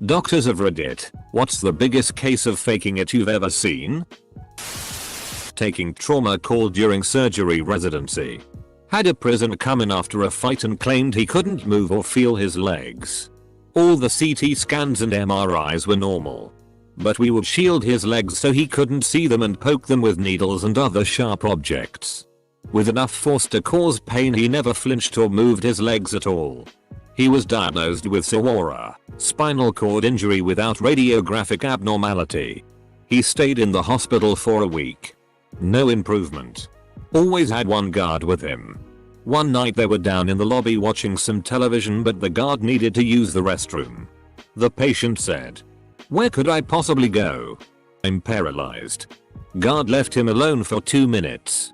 Doctors of Reddit, what's the biggest case of faking it you've ever seen? Taking trauma call during surgery residency. Had a prisoner come in after a fight and claimed he couldn't move or feel his legs. All the CT scans and MRIs were normal. But we would shield his legs so he couldn't see them and poke them with needles and other sharp objects. With enough force to cause pain, he never flinched or moved his legs at all. He was diagnosed with SORA, spinal cord injury without radiographic abnormality. He stayed in the hospital for a week. No improvement. Always had one guard with him. One night they were down in the lobby watching some television, but the guard needed to use the restroom. The patient said, "Where could I possibly go? I'm paralyzed." Guard left him alone for 2 minutes.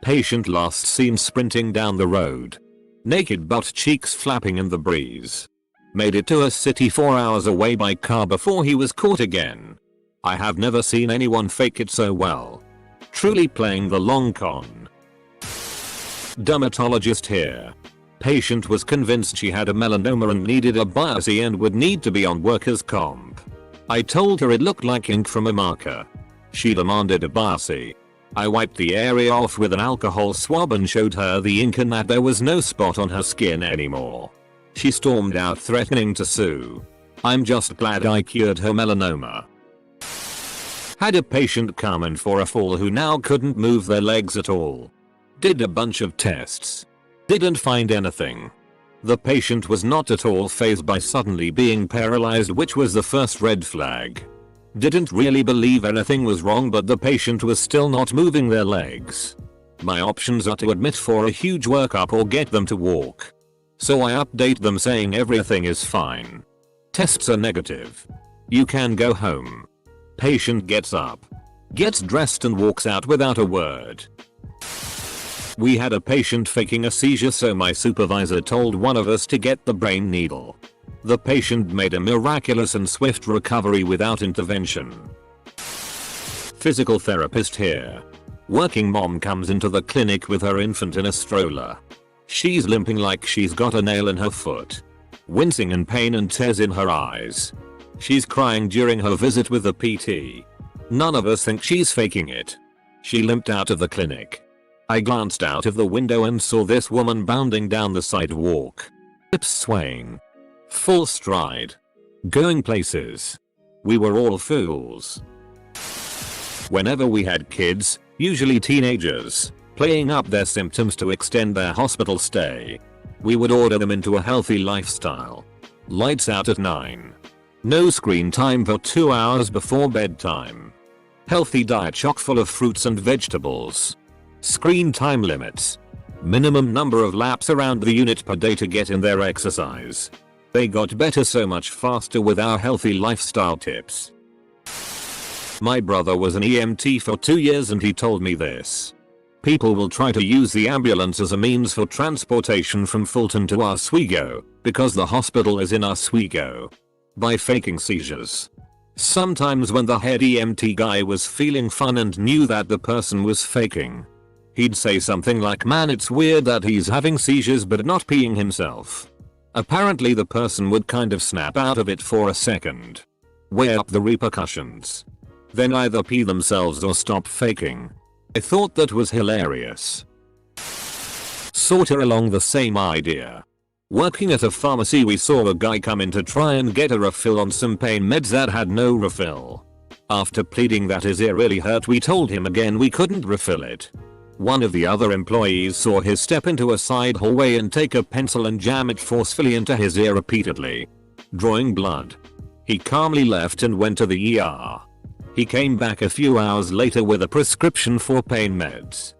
Patient last seen sprinting down the road. Naked butt cheeks flapping in the breeze. Made it to a city 4 hours away by car before he was caught again. I have never seen anyone fake it so well. Truly playing the long con. Dermatologist here. Patient was convinced she had a melanoma and needed a biopsy and would need to be on workers' comp. I told her it looked like ink from a marker. She demanded a biopsy. I wiped the area off with an alcohol swab and showed her the ink and that there was no spot on her skin anymore. She stormed out threatening to sue. I'm just glad I cured her melanoma. Had a patient come in for a fall who now couldn't move their legs at all. Did a bunch of tests. Didn't find anything. The patient was not at all fazed by suddenly being paralyzed, which was the first red flag. Didn't really believe anything was wrong, but the patient was still not moving their legs. My options are to admit for a huge workup or get them to walk. So I update them saying everything is fine. Tests are negative. You can go home. Patient gets up. Gets dressed and walks out without a word. We had a patient faking a seizure, so my supervisor told one of us to get the brain needle. The patient made a miraculous and swift recovery without intervention. Physical therapist here. Working mom comes into the clinic with her infant in a stroller. She's limping like she's got a nail in her foot. Wincing in pain and tears in her eyes. She's crying during her visit with the PT. None of us think she's faking it. She limped out of the clinic. I glanced out of the window and saw this woman bounding down the sidewalk. Hips swaying. Full stride. Going places. We were all fools. Whenever we had kids, usually teenagers, playing up their symptoms to extend their hospital stay, we would order them into a healthy lifestyle. Lights out at 9. No screen time for 2 hours before bedtime. Healthy diet chock full of fruits and vegetables. Screen time limits. Minimum number of laps around the unit per day to get in their exercise. They got better so much faster with our healthy lifestyle tips. My brother was an EMT for 2 years and he told me this. People will try to use the ambulance as a means for transportation from Fulton to Oswego because the hospital is in Oswego. By faking seizures. Sometimes when the head EMT guy was feeling fun and knew that the person was faking, he'd say something like, "Man, it's weird that he's having seizures but not peeing himself." Apparently the person would kind of snap out of it for a second. Weigh up the repercussions. Then either pee themselves or stop faking. I thought that was hilarious. Sorta along the same idea. Working at a pharmacy, we saw a guy come in to try and get a refill on some pain meds that had no refill. After pleading that his ear really hurt, we told him again we couldn't refill it. One of the other employees saw his step into a side hallway and take a pencil and jam it forcefully into his ear repeatedly, drawing blood. He calmly left and went to the ER. He came back a few hours later with a prescription for pain meds.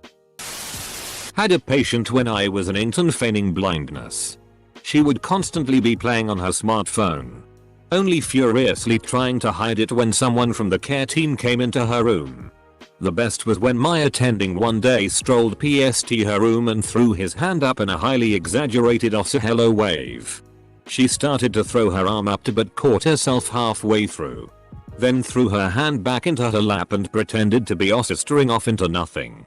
Had a patient when I was an intern feigning blindness. She would constantly be playing on her smartphone, only furiously trying to hide it when someone from the care team came into her room. The best was when my attending one day strolled past her room and threw his hand up in a highly exaggerated "Ossa hello" wave. She started to throw her arm up but caught herself halfway through. Then threw her hand back into her lap and pretended to be osistering off into nothing.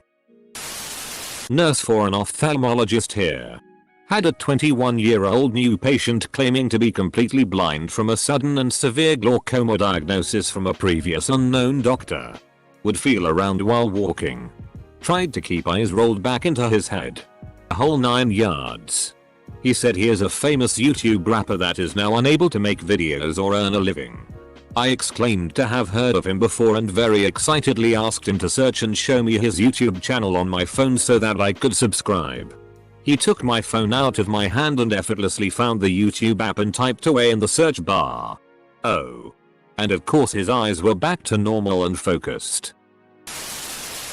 Nurse for an ophthalmologist here. Had a 21-year-old new patient claiming to be completely blind from a sudden and severe glaucoma diagnosis from a previous unknown doctor. Would feel around while walking. Tried to keep eyes rolled back into his head. A whole 9 yards. He said he is a famous YouTube rapper that is now unable to make videos or earn a living. I exclaimed to have heard of him before and very excitedly asked him to search and show me his YouTube channel on my phone so that I could subscribe. He took my phone out of my hand and effortlessly found the YouTube app and typed away in the search bar. Oh. And of course his eyes were back to normal and focused.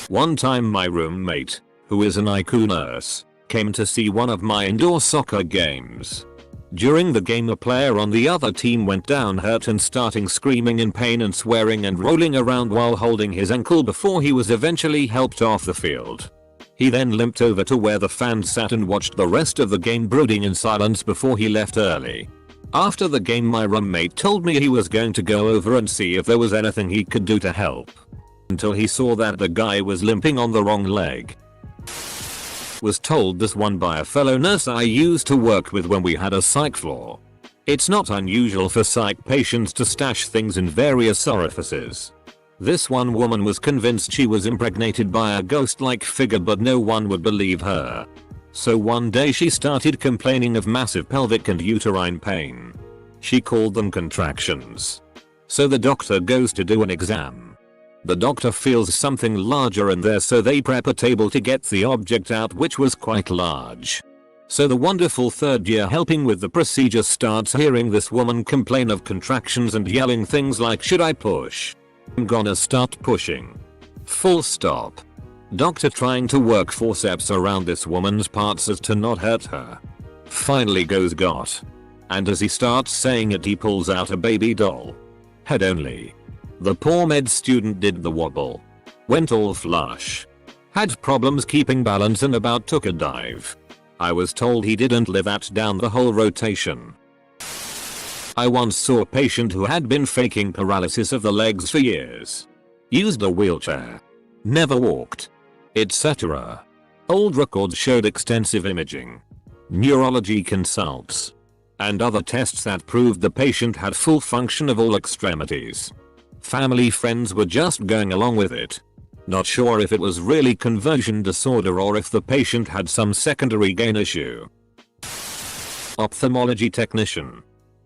One time my roommate, who is an IQ nurse, came to see one of my indoor soccer games. During the game a player on the other team went down hurt and starting screaming in pain and swearing and rolling around while holding his ankle before he was eventually helped off the field. He then limped over to where the fans sat and watched the rest of the game brooding in silence before he left early. After the game my roommate told me he was going to go over and see if there was anything he could do to help. Until he saw that the guy was limping on the wrong leg. Was told this one by a fellow nurse I used to work with when we had a psych floor. It's not unusual for psych patients to stash things in various orifices. This one woman was convinced she was impregnated by a ghost-like figure but no one would believe her. So one day she started complaining of massive pelvic and uterine pain. She called them contractions. So the doctor goes to do an exam. The doctor feels something larger in there so they prep a table to get the object out which was quite large. So the wonderful third year helping with the procedure starts hearing this woman complain of contractions and yelling things like should I push? I'm gonna start pushing. Full stop. Doctor trying to work forceps around this woman's parts as to not hurt her. Finally goes got. And as he starts saying it he pulls out a baby doll. Head only. The poor med student did the wobble. Went all flush. Had problems keeping balance and about took a dive. I was told he didn't live at down the whole rotation. I once saw a patient who had been faking paralysis of the legs for years. Used a wheelchair. Never walked. Etc. Old records showed extensive imaging, neurology consults, and other tests that proved the patient had full function of all extremities. Family friends were just going along with it. Not sure if it was really conversion disorder or if the patient had some secondary gain issue. Ophthalmology technician.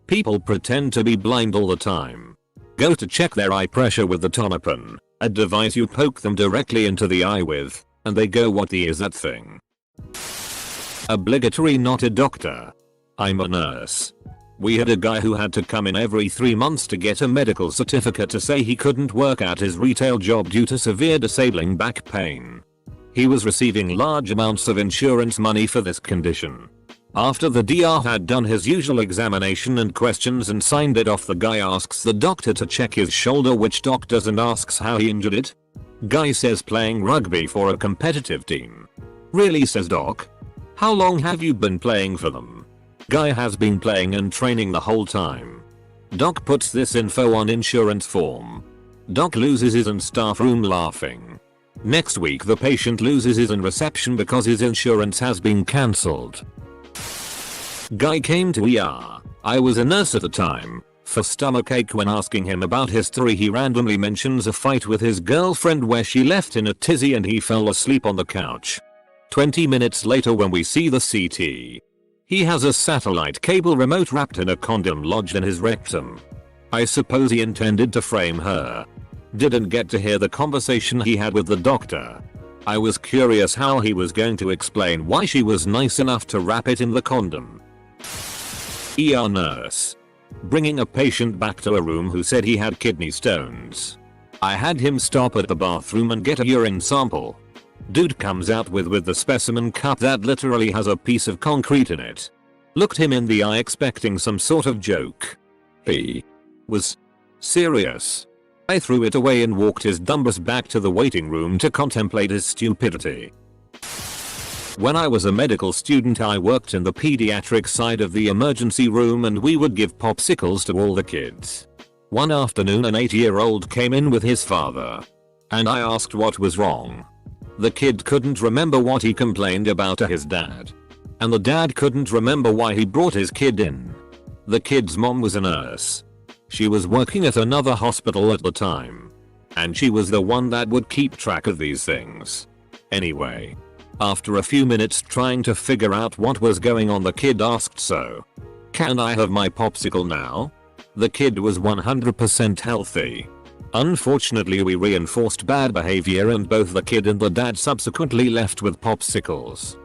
People pretend to be blind all the time. Go to check their eye pressure with the Tonopin, a device you poke them directly into the eye with, and they go what the is that thing? Obligatory not a doctor. I'm a nurse. We had a guy who had to come in every 3 months to get a medical certificate to say he couldn't work at his retail job due to severe disabling back pain. He was receiving large amounts of insurance money for this condition. After the DR had done his usual examination and questions and signed it off, the guy asks the doctor to check his shoulder, which doc does, and asks how he injured it. Guy says playing rugby for a competitive team. Really, says doc. How long have you been playing for them? Guy has been playing and training the whole time. Doc puts this info on insurance form. Doc loses his in staff room laughing. Next week the patient loses his in reception because his insurance has been cancelled. Guy came to ER. I was a nurse at the time. For stomachache when asking him about history he randomly mentions a fight with his girlfriend where she left in a tizzy and he fell asleep on the couch. 20 minutes later when we see the CT. He has a satellite cable remote wrapped in a condom lodged in his rectum. I suppose he intended to frame her. Didn't get to hear the conversation he had with the doctor. I was curious how he was going to explain why she was nice enough to wrap it in the condom. ER nurse. Bringing a patient back to a room who said he had kidney stones. I had him stop at the bathroom and get a urine sample. Dude comes out with the specimen cup that literally has a piece of concrete in it. Looked him in the eye expecting some sort of joke. He was serious. I threw it away and walked his dumbass back to the waiting room to contemplate his stupidity. When I was a medical student I worked in the pediatric side of the emergency room and we would give popsicles to all the kids. One afternoon an 8-year-old came in with his father. And I asked what was wrong. The kid couldn't remember what he complained about to his dad. and the dad couldn't remember why he brought his kid in. The kid's mom was a nurse. She was working at another hospital at the time, and she was the one that would keep track of these things. Anyway, after a few minutes trying to figure out what was going on, the kid asked, "So, can I have my popsicle now?" The kid was 100% healthy. Unfortunately, we reinforced bad behavior and both the kid and the dad subsequently left with popsicles.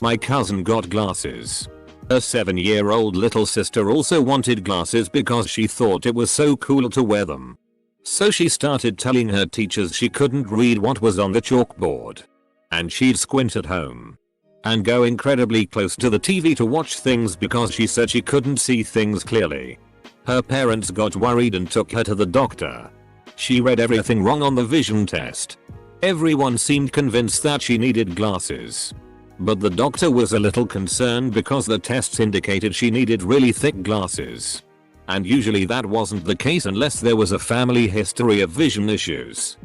My cousin got glasses. Her 7-year-old little sister also wanted glasses because she thought it was so cool to wear them. So she started telling her teachers she couldn't read what was on the chalkboard, and she'd squint at home and go incredibly close to the TV to watch things because she said she couldn't see things clearly. Her parents got worried and took her to the doctor. She read everything wrong on the vision test. Everyone seemed convinced that she needed glasses, but the doctor was a little concerned because the tests indicated she needed really thick glasses. And usually that wasn't the case unless there was a family history of vision issues.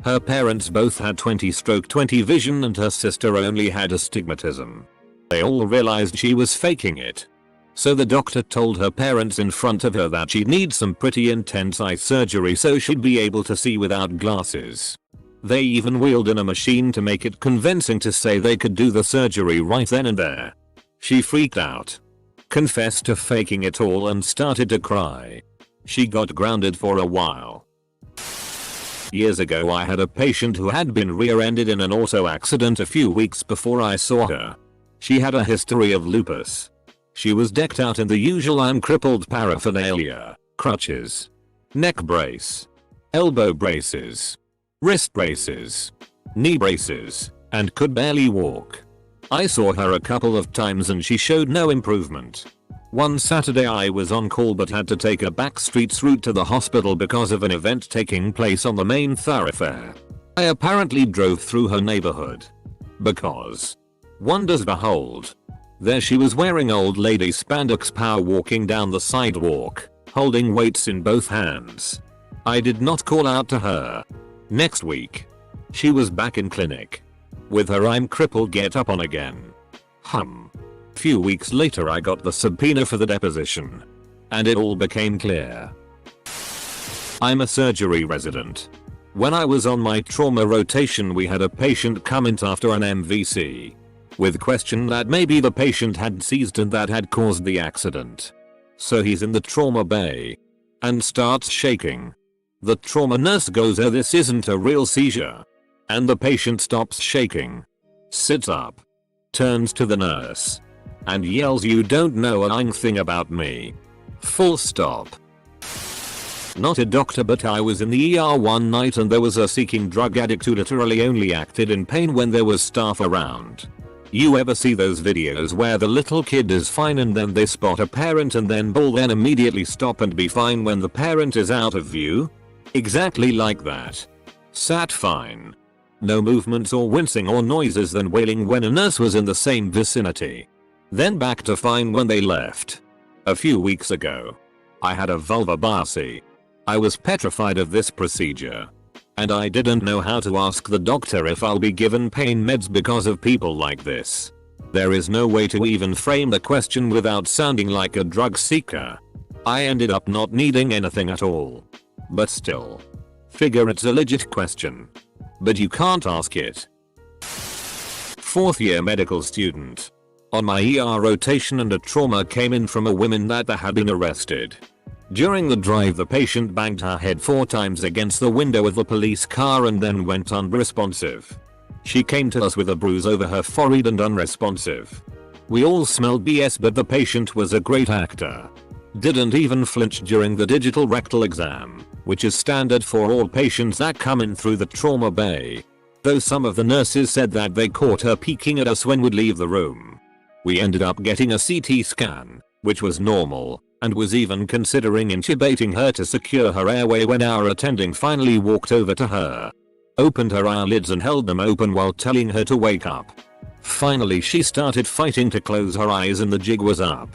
Her parents both had 20/20 vision and her sister only had astigmatism. They all realized she was faking it. So the doctor told her parents in front of her that she'd need some pretty intense eye surgery so she'd be able to see without glasses. They even wheeled in a machine to make it convincing to say they could do the surgery right then and there. She freaked out, confessed to faking it all, and started to cry. She got grounded for a while. Years ago, I had a patient who had been rear-ended in an auto accident a few weeks before I saw her. She had a history of lupus. She was decked out in the usual "I'm crippled" paraphernalia: crutches, neck brace, elbow braces, wrist braces, knee braces, and could barely walk. I saw her a couple of times and she showed no improvement. One Saturday I was on call but had to take a back streets route to the hospital because of an event taking place on the main thoroughfare. I apparently drove through her neighborhood because, wonders behold, there she was wearing old lady spandex, power walking down the sidewalk, holding weights in both hands. I did not call out to her. Next week, she was back in clinic with her "I'm crippled" get up on again. Few weeks later I got the subpoena for the deposition, and it all became clear. I'm a surgery resident. When I was on my trauma rotation, we had a patient come in after an MVC with question that maybe the patient had seized and that had caused the accident. So he's in the trauma bay and starts shaking. The trauma nurse goes, "Oh, this isn't a real seizure." And the patient stops shaking, sits up, turns to the nurse, and yells, "You don't know a thing about me." Full stop. Not a doctor, but I was in the ER one night and there was a seeking drug addict who literally only acted in pain when there was staff around. You ever see those videos where the little kid is fine and then they spot a parent and then bawl, then immediately stop and be fine when the parent is out of view? Exactly like that. Sat fine. No movements or wincing or noises, then wailing when a nurse was in the same vicinity. Then back to fine when they left. A few weeks ago, I had a vulvar biopsy. I was petrified of this procedure, and I didn't know how to ask the doctor if I'll be given pain meds because of people like this. There is no way to even frame the question without sounding like a drug seeker. I ended up not needing anything at all. But still, figure it's a legit question. But you can't ask it. 4th year medical student. On my ER rotation, and a trauma came in from a woman that had been arrested. During the drive, the patient banged her head 4 times against the window of the police car and then went unresponsive. She came to us with a bruise over her forehead and unresponsive. We all smelled BS, but the patient was a great actor. Didn't even flinch during the digital rectal exam, which is standard for all patients that come in through the trauma bay. Though some of the nurses said that they caught her peeking at us when we'd leave the room. We ended up getting a CT scan, which was normal, and was even considering intubating her to secure her airway when our attending finally walked over to her, opened her eyelids and held them open while telling her to wake up. Finally she started fighting to close her eyes and the jig was up.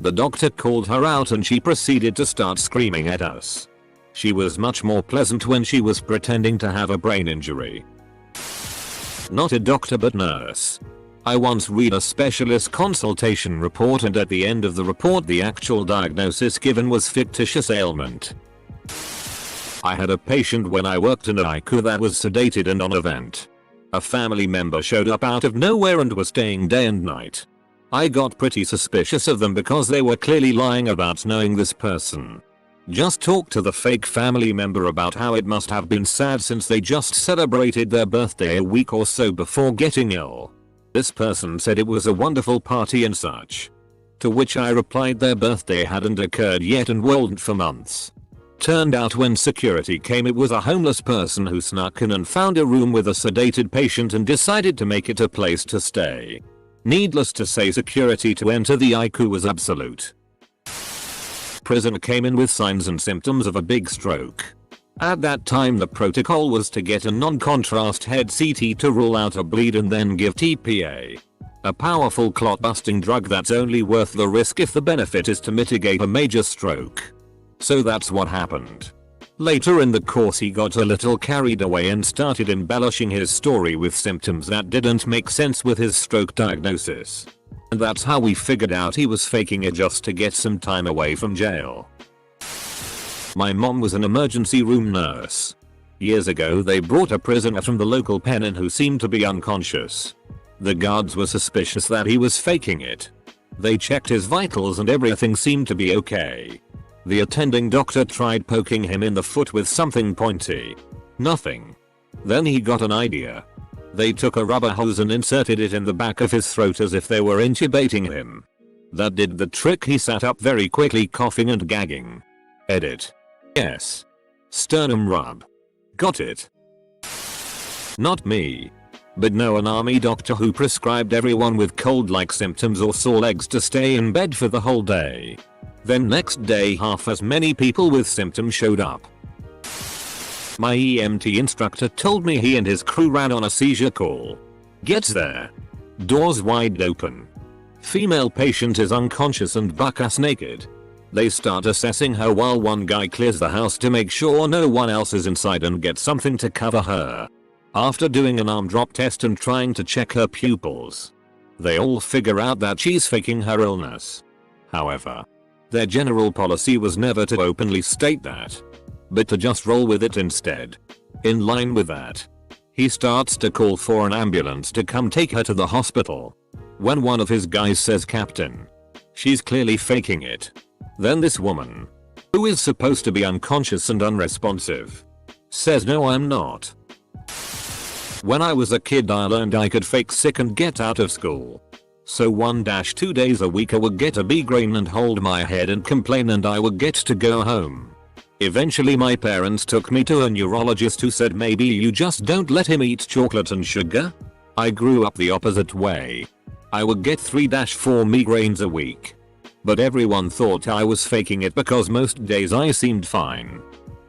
The doctor called her out and she proceeded to start screaming at us. She was much more pleasant when she was pretending to have a brain injury. Not a doctor but nurse. I once read a specialist consultation report, and at the end of the report the actual diagnosis given was fictitious ailment. I had a patient when I worked in a ICU that was sedated and on a vent. A family member showed up out of nowhere and was staying day and night. I got pretty suspicious of them because they were clearly lying about knowing this person. Just talked to the fake family member about how it must have been sad since they just celebrated their birthday a week or so before getting ill. This person said it was a wonderful party and such. To which I replied their birthday hadn't occurred yet and wasn't for months. Turned out when security came it was a homeless person who snuck in and found a room with a sedated patient and decided to make it a place to stay. Needless to say, security to enter the ICU was absolute. Prisoner came in with signs and symptoms of a big stroke. At that time the protocol was to get a non-contrast head CT to rule out a bleed and then give TPA. A powerful clot-busting drug that's only worth the risk if the benefit is to mitigate a major stroke. So that's what happened. Later in the course he got a little carried away and started embellishing his story with symptoms that didn't make sense with his stroke diagnosis. And that's how we figured out he was faking it just to get some time away from jail. My mom was an emergency room nurse. Years ago they brought a prisoner from the local pen in who seemed to be unconscious. The guards were suspicious that he was faking it. They checked his vitals and everything seemed to be okay. The attending doctor tried poking him in the foot with something pointy. Nothing. Then he got an idea. They took a rubber hose and inserted it in the back of his throat as if they were intubating him. That did the trick. He sat up very quickly, coughing and gagging. Edit. Yes. Sternum rub. Got it. Not me. But no, an army doctor who prescribed everyone with cold-like symptoms or sore legs to stay in bed for the whole day. Then next day half as many people with symptoms showed up. My EMT instructor told me he and his crew ran on a seizure call. Gets there. Doors wide open. Female patient is unconscious and buck-ass naked. They start assessing her while one guy clears the house to make sure no one else is inside and gets something to cover her. After doing an arm drop test and trying to check her pupils, they all figure out that she's faking her illness. However, their general policy was never to openly state that, but to just roll with it instead. In line with that, he starts to call for an ambulance to come take her to the hospital. When one of his guys says, "Captain, she's clearly faking it." Then this woman, who is supposed to be unconscious and unresponsive, says, "No, I'm not." When I was a kid I learned I could fake sick and get out of school. So 1-2 days a week I would get a migraine and hold my head and complain and I would get to go home. Eventually my parents took me to a neurologist who said, "Maybe you just don't let him eat chocolate and sugar." I grew up the opposite way. I would get 3-4 migraines a week. But everyone thought I was faking it because most days I seemed fine.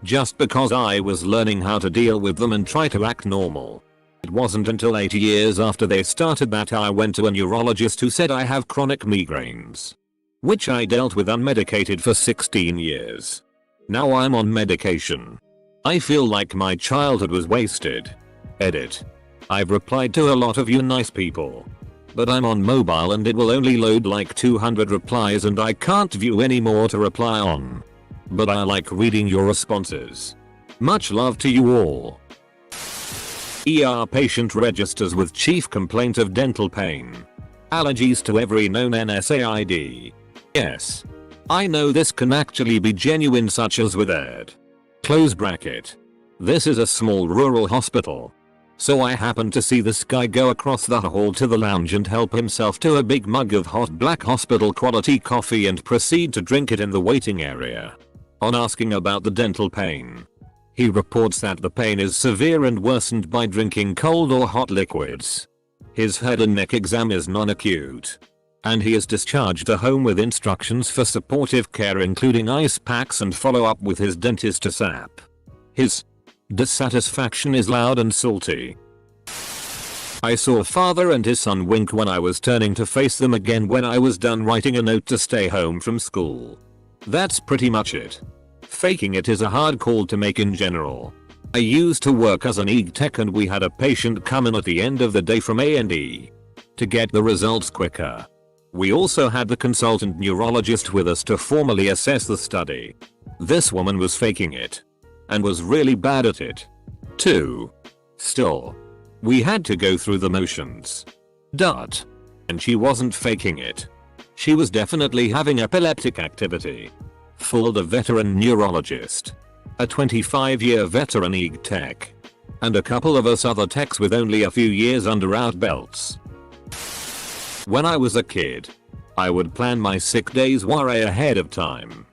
Just because I was learning how to deal with them and try to act normal. It wasn't until 8 years after they started that I went to a neurologist who said I have chronic migraines, which I dealt with unmedicated for 16 years. Now I'm on medication. I feel like my childhood was wasted. Edit. I've replied to a lot of you nice people, but I'm on mobile and it will only load like 200 replies and I can't view any more to reply on. But I like reading your responses. Much love to you all. ER patient registers with chief complaint of dental pain. Allergies to every known NSAID. Yes. I know this can actually be genuine, such as with AID. Close bracket. This is a small rural hospital. So I happened to see this guy go across the hall to the lounge and help himself to a big mug of hot black hospital quality coffee and proceed to drink it in the waiting area. On asking about the dental pain, he reports that the pain is severe and worsened by drinking cold or hot liquids. His head and neck exam is non-acute, and he is discharged to home with instructions for supportive care including ice packs and follow-up with his dentist ASAP. His dissatisfaction is loud and salty. I saw father and his son wink when I was turning to face them again when I was done writing a note to stay home from school. That's pretty much it. Faking it is a hard call to make in general. I used to work as an EG tech and we had a patient come in at the end of the day from A&E. to get the results quicker. We also had the consultant neurologist with us to formally assess the study. This woman was faking it. And was really bad at it. too. Still, we had to go through the motions. And she wasn't faking it. She was definitely having epileptic activity. Fooled a veteran neurologist. A 25-year veteran EG tech. And a couple of us other techs with only a few years under our belts. When I was a kid, I would plan my sick days way ahead of time.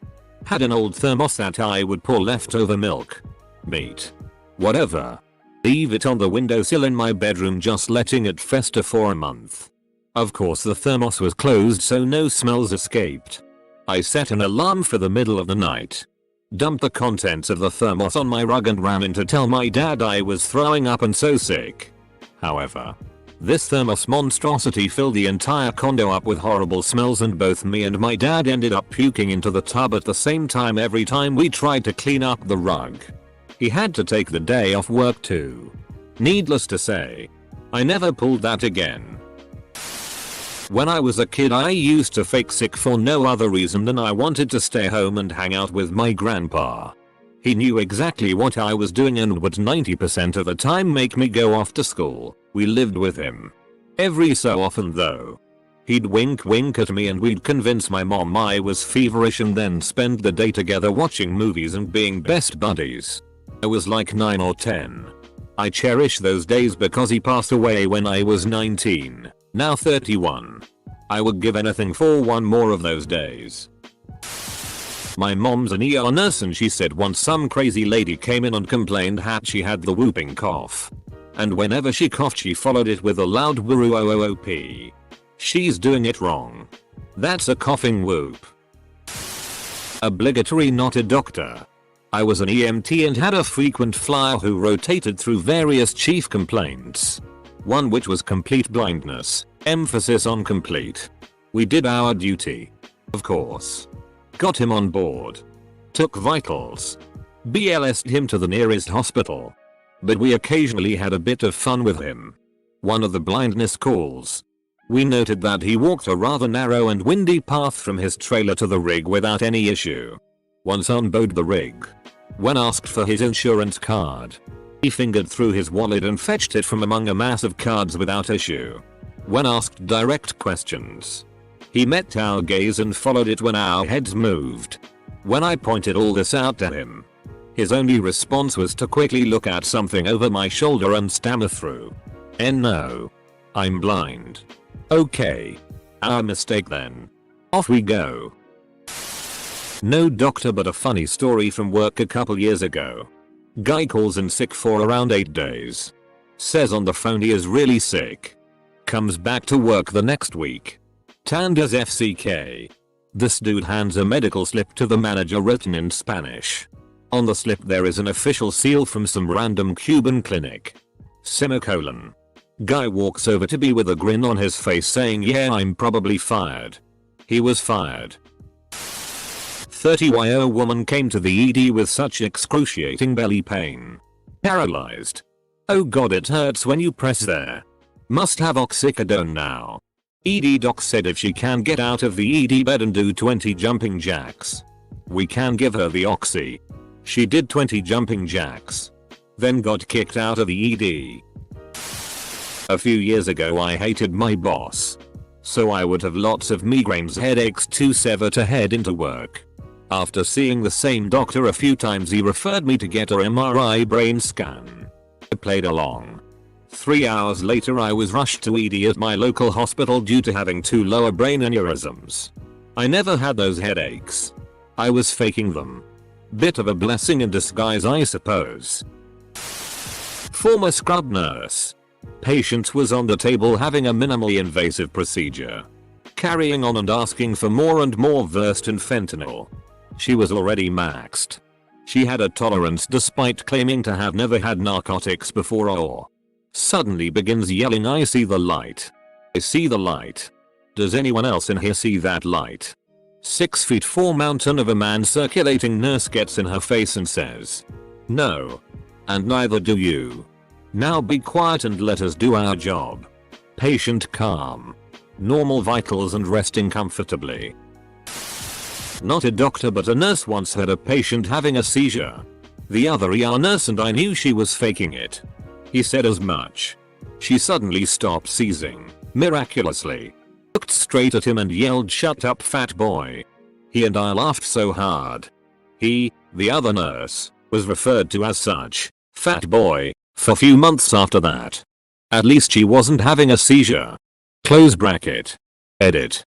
Had an old thermos that I would pour leftover milk, meat, whatever. Leave it on the windowsill in my bedroom, just letting it fester for a month. Of course the thermos was closed so no smells escaped. I set an alarm for the middle of the night. Dumped the contents of the thermos on my rug and ran in to tell my dad I was throwing up and so sick. However, this thermos monstrosity filled the entire condo up with horrible smells, and both me and my dad ended up puking into the tub at the same time every time we tried to clean up the rug. He had to take the day off work too. Needless to say, I never pulled that again. When I was a kid, I used to fake sick for no other reason than I wanted to stay home and hang out with my grandpa. He knew exactly what I was doing and would 90% of the time make me go off to school. We lived with him. Every so often though, he'd wink at me and we'd convince my mom I was feverish and then spend the day together watching movies and being best buddies. I was like 9 or 10. I cherish those days because he passed away when I was 19, now 31. I would give anything for one more of those days. My mom's an ER nurse and she said once some crazy lady came in and complained that she had the whooping cough. And whenever she coughed she followed it with a loud whoop. She's doing it wrong. That's a coughing whoop. Obligatory, not a doctor. I was an EMT and had a frequent flyer who rotated through various chief complaints. One which was complete blindness, emphasis on complete. We did our duty. Of course. Got him on board. Took vitals. BLS'd him to the nearest hospital. But we occasionally had a bit of fun with him. One of the blindness calls. We noted that he walked a rather narrow and windy path from his trailer to the rig without any issue. Once on board the rig, when asked for his insurance card, he fingered through his wallet and fetched it from among a mass of cards without issue. When asked direct questions, he met our gaze and followed it when our heads moved. When I pointed all this out to him, his only response was to quickly look at something over my shoulder and stammer through, "No. I'm blind." Okay. Our mistake then. Off we go. No doctor, but a funny story from work a couple years ago. Guy calls in sick for around 8 days. Says on the phone he is really sick. Comes back to work the next week. Tandas FCK. This dude hands a medical slip to the manager written in Spanish. On the slip there is an official seal from some random Cuban clinic. Semicolon. Guy walks over to me with a grin on his face saying, "Yeah, I'm probably fired." He was fired. 30-year-old woman came to the ED with such excruciating belly pain. Paralyzed. "Oh god, it hurts when you press there. Must have oxycodone now." ED doc said if she can get out of the ED bed and do 20 jumping jacks, we can give her the oxy. She did 20 jumping jacks. Then got kicked out of the ED. A few years ago I hated my boss. So I would have lots of migraines, headaches too severe to head into work. After seeing the same doctor a few times he referred me to get a MRI brain scan. I played along. 3 hours later I was rushed to ED at my local hospital due to having 2 lower brain aneurysms. I never had those headaches. I was faking them. Bit of a blessing in disguise, I suppose. Former scrub nurse. Patient was on the table having a minimally invasive procedure. Carrying on and asking for more and more, versed in fentanyl. She was already maxed. She had a tolerance despite claiming to have never had narcotics before, or suddenly begins yelling, "I see the light. I see the light. Does anyone else in here see that light?" 6'4" mountain of a man circulating nurse gets in her face and says, "No. And neither do you. Now be quiet and let us do our job." Patient calm. Normal vitals and resting comfortably. Not a doctor but a nurse once had a patient having a seizure. The other ER nurse and I knew she was faking it. He said as much. She suddenly stopped seizing, miraculously. Looked straight at him and yelled, "Shut up, fat boy." He and I laughed so hard. He, the other nurse, was referred to as such, fat boy, for a few months after that. At least she wasn't having a seizure. Close bracket. Edit.